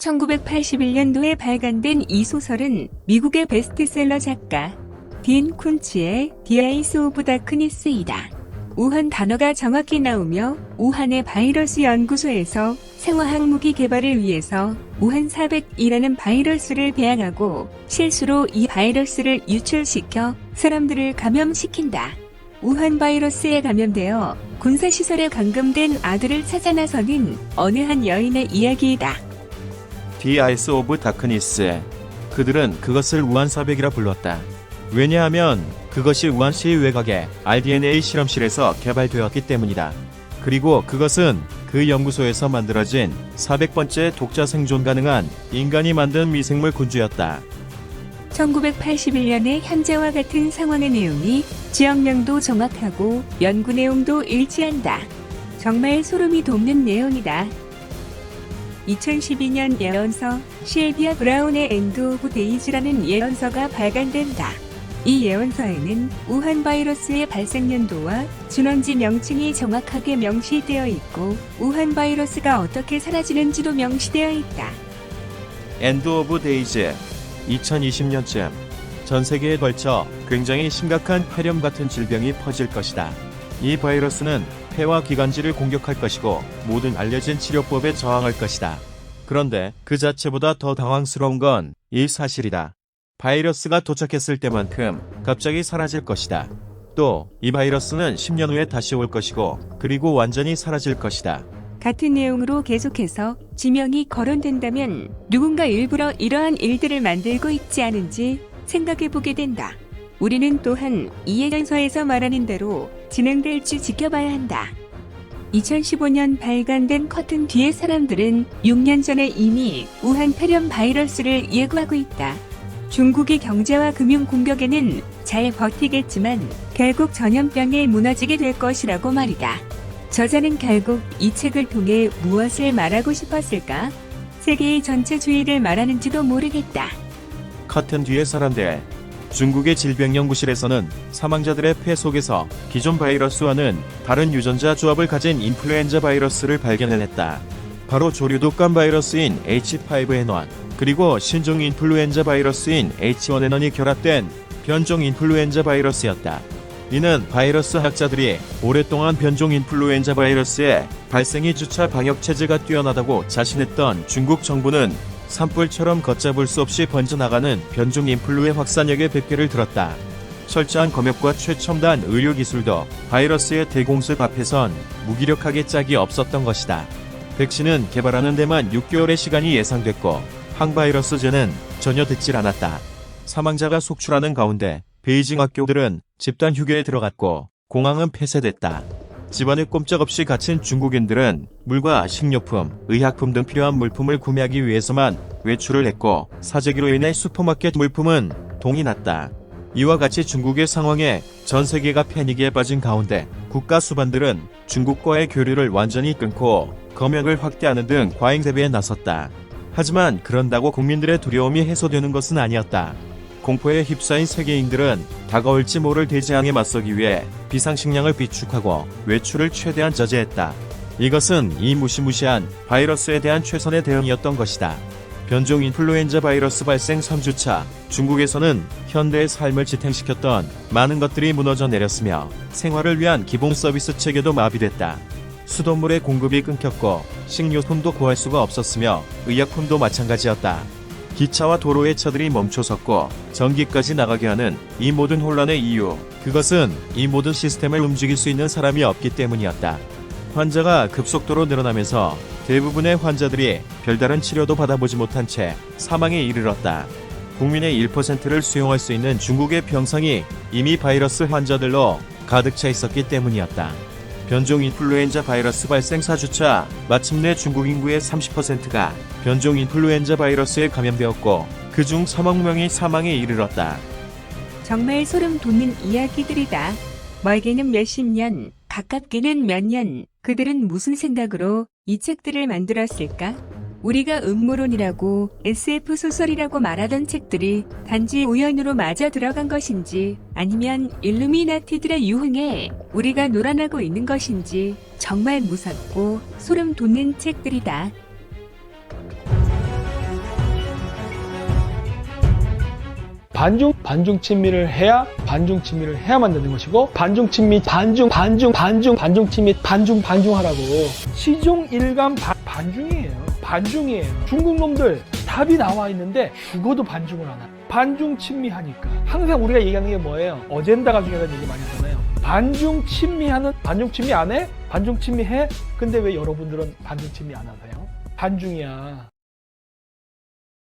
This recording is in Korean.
1981년도에 발간된 이 소설은 미국의 베스트셀러 작가 딘 쿤츠의 디 아이스 오브 다크니스이다. 우한 단어가 정확히 나오며 우한의 바이러스 연구소에서 생화학무기 개발을 위해서 우한 400이라는 바이러스를 배양하고 실수로 이 바이러스를 유출시켜 사람들을 감염시킨다. 우한 바이러스에 감염되어 군사시설에 감금된 아들을 찾아 나서는 어느 한 여인의 이야기이다. 디 아이스 오브 다크니스. 그들은 그것을 우한 400이라 불렀다. 왜냐하면 그것이 우한시 외곽의 RDNA 실험실에서 개발되었기 때문이다. 그리고 그것은 그 연구소에서 만들어진 400번째 독자 생존 가능한 인간이 만든 미생물 군주였다. 1981년의 현재와 같은 상황의 내용이 지역명도 정확하고 연구 내용도 일치한다. 정말 소름이 돋는 내용이다. 2012년 예언서 실비아 브라운의 엔드 오브 데이즈라는 예언서가 발간된다. 이 예언서에는 우한 바이러스의 발생 연도와 준원지 명칭이 정확하게 명시되어 있고 우한 바이러스가 어떻게 사라지는지도 명시되어 있다. 엔드 오브 데이즈. 2020년쯤 전 세계에 걸쳐 굉장히 심각한 폐렴 같은 질병이 퍼질 것이다. 이 바이러스는 폐와 기관지를 공격할 것이고 모든 알려진 치료법에 저항할 것이다. 그런데 그 자체보다 더 당황스러운 건 이 사실이다. 바이러스가 도착했을 때만큼 갑자기 사라질 것이다. 또 이 바이러스는 10년 후에 다시 올 것이고 그리고 완전히 사라질 것이다. 같은 내용으로 계속해서 지명이 거론된다면 누군가 일부러 이러한 일들을 만들고 있지 않은지 생각해보게 된다. 우리는 또한 이 예언서에서 말하는 대로 진행될지 지켜봐야 한다. 2015년 발간된 커튼 뒤의 사람들은 6년 전에 이미 우한 폐렴 바이러스를 예고하고 있다. 중국의 경제와 금융 공격에는 잘 버티겠지만 결국 전염병에 무너지게 될 것이라고 말이다. 저자는 결국 이 책을 통해 무엇을 말하고 싶었을까? 세계의 전체주의를 말하는지도 모르겠다. 커튼 뒤의 사람들. 중국의 질병연구실에서는 사망자들의 폐 속에서 기존 바이러스와는 다른 유전자 조합을 가진 인플루엔자 바이러스를 발견해냈다. 바로 조류 독감 바이러스인 H5N1 그리고 신종 인플루엔자 바이러스인 H1N1이 결합된 변종 인플루엔자 바이러스였다. 이는 바이러스 학자들이 오랫동안 변종 인플루엔자 바이러스의 발생이 주차 방역 체제가 뛰어나다고 자신했던 중국 정부는 산불처럼 걷잡을 수 없이 번져나가는 변종 인플루의 확산력의 백배를 들었다. 철저한 검역과 최첨단 의료기술도 바이러스의 대공습 앞에선 무기력하게 짝이 없었던 것이다. 백신은 개발하는 데만 6개월의 시간이 예상됐고 항바이러스제는 전혀 듣질 않았다. 사망자가 속출하는 가운데 베이징 학교들은 집단 휴교에 들어갔고 공항은 폐쇄됐다. 집안에 꼼짝없이 갇힌 중국인들은 물과 식료품, 의약품 등 필요한 물품을 구매하기 위해서만 외출을 했고 사재기로 인해 슈퍼마켓 물품은 동이 났다. 이와 같이 중국의 상황에 전 세계가 패닉에 빠진 가운데 국가 수반들은 중국과의 교류를 완전히 끊고 검역을 확대하는 등 과잉 대비에 나섰다. 하지만 그런다고 국민들의 두려움이 해소되는 것은 아니었다. 공포에 휩싸인 세계인들은 다가올지 모를 대재앙에 맞서기 위해 비상식량을 비축하고 외출을 최대한 자제했다. 이것은 이 무시무시한 바이러스에 대한 최선의 대응이었던 것이다. 변종 인플루엔자 바이러스 발생 3주차, 중국에서는 현대의 삶을 지탱시켰던 많은 것들이 무너져 내렸으며 생활을 위한 기본 서비스 체계도 마비됐다. 수돗물의 공급이 끊겼고 식료품도 구할 수가 없었으며 의약품도 마찬가지였다. 기차와 도로의 차들이 멈춰섰고 전기까지 나가게 하는 이 모든 혼란의 이유, 그것은 이 모든 시스템을 움직일 수 있는 사람이 없기 때문이었다. 환자가 급속도로 늘어나면서 대부분의 환자들이 별다른 치료도 받아보지 못한 채 사망에 이르렀다. 국민의 1%를 수용할 수 있는 중국의 병상이 이미 바이러스 환자들로 가득 차 있었기 때문이었다. 변종 인플루엔자 바이러스 발생 4주차, 마침내 중국 인구의 30%가 변종 인플루엔자 바이러스에 감염되었고 그중 3억 명이 사망에 이르렀다. 정말 소름 돋는 이야기들이다. 멀게는 몇십 년, 가깝게는 몇 년, 그들은 무슨 생각으로 이 책들을 만들었을까? 우리가 음모론이라고 SF 소설이라고 말하던 책들이 단지 우연으로 맞아 들어간 것인지 아니면 일루미나티들의 유흥에 우리가 놀아나고 있는 것인지 정말 무섭고 소름 돋는 책들이다. 반중 친미를 해야만 되는 것이고, 반중 친미, 반중 친미, 반중하라고. 시종 일관 반중이에요. 중국 놈들 답이 나와 있는데 죽어도 반중을 안 하고 반중 친미하니까. 항상 우리가 얘기하는 게 뭐예요? 어젠다가 중요하다는 얘기 많이 하잖아요. 반중 친미 안 해? 반중 친미해? 근데 왜 여러분들은 반중 친미 안 하세요? 반중이야.